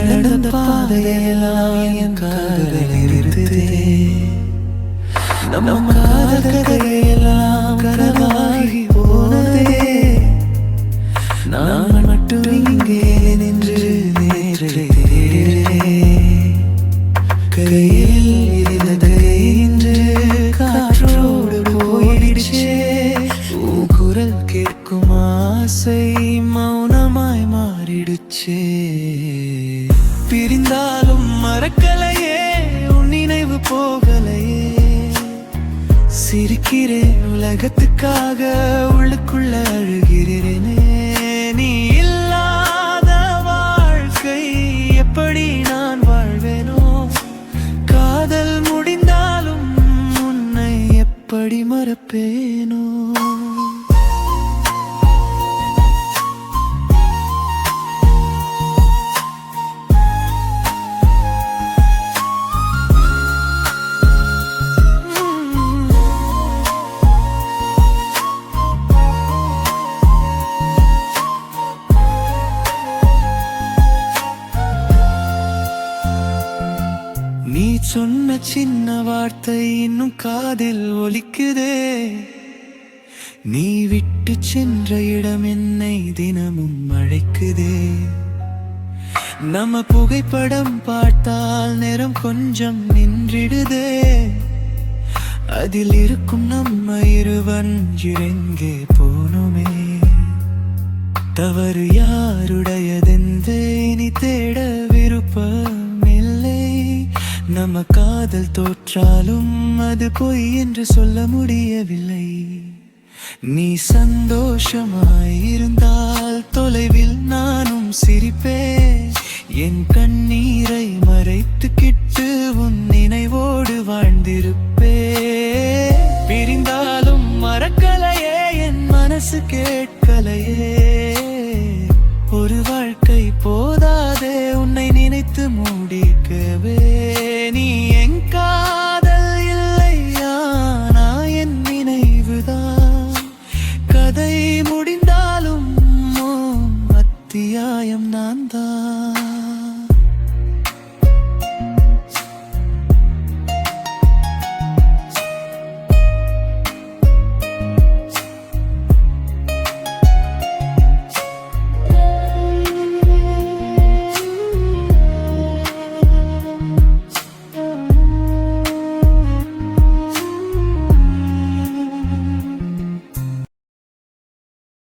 நடந்த பாதையெல்லாம் என் காதல் நிறுத்துதே. நம்ம காதல் கதையெல்லாம் கனவாகி போனதே. நான் மட்டும் இங்கே நின்று நேற்றை தேடுகிறேன். கையில் இருந்ததை இன்று காற்றோடு போயிடுச்சே. உன் குரல் கேட்கும் ஆசை மௌனமாய் மாறிடுச்சே. பிரிந்தாலும் மறக்கலையே, உன் நினைவு போகலையே. சிரிக்கிறேன் உலகத்துக்காக, உள்ளுக்குள்ள அழுகிறேனே. நீ இல்லாத வாழ்க்கை எப்படி நான் வாழ்வேனோ? காதல் முடிந்தாலும் உன்னை எப்படி மறப்பேனோ? நீ சொன்ன சின்ன வார்த்தை இன்னும் காதில் ஒலிக்குதே. நீ விட்டு சென்ற இடம் என்னை தினமும் அழைக்குதே. நம்ம புகைப்படம் பார்த்தால் நேரம் கொஞ்சம் நின்றிடுதே. அதில் இருக்கும் நம்ம இருவஞ்சிரெங்கே போனோமே. தவறு யாருடையதென்று இனி தேட விருப்பமில்லை. நம்ம காதல் தோற்றாலும் அது பொய் என்று சொல்ல முடியவில்லை. நீ சந்தோஷமாயிருந்தால் தொலைவில் நானும் சிரிப்பேன். என் கண்ணீரை மறைத்துக்கிட்டு உன் நினைவோடு வாழ்ந்திருப்பேன். பிரிந்தாலும் மறக்கலையே, என் மனசு கேட்கலையே. ஒரு வாழ்க்கை போதாதே உன்னை நினைத்து முடிக்கவே. நீ என் காதல் இல்லையா, நான் என் நினைவுதான். கதை முடிந்தாலும் அத்தியாயம் நான் தான்.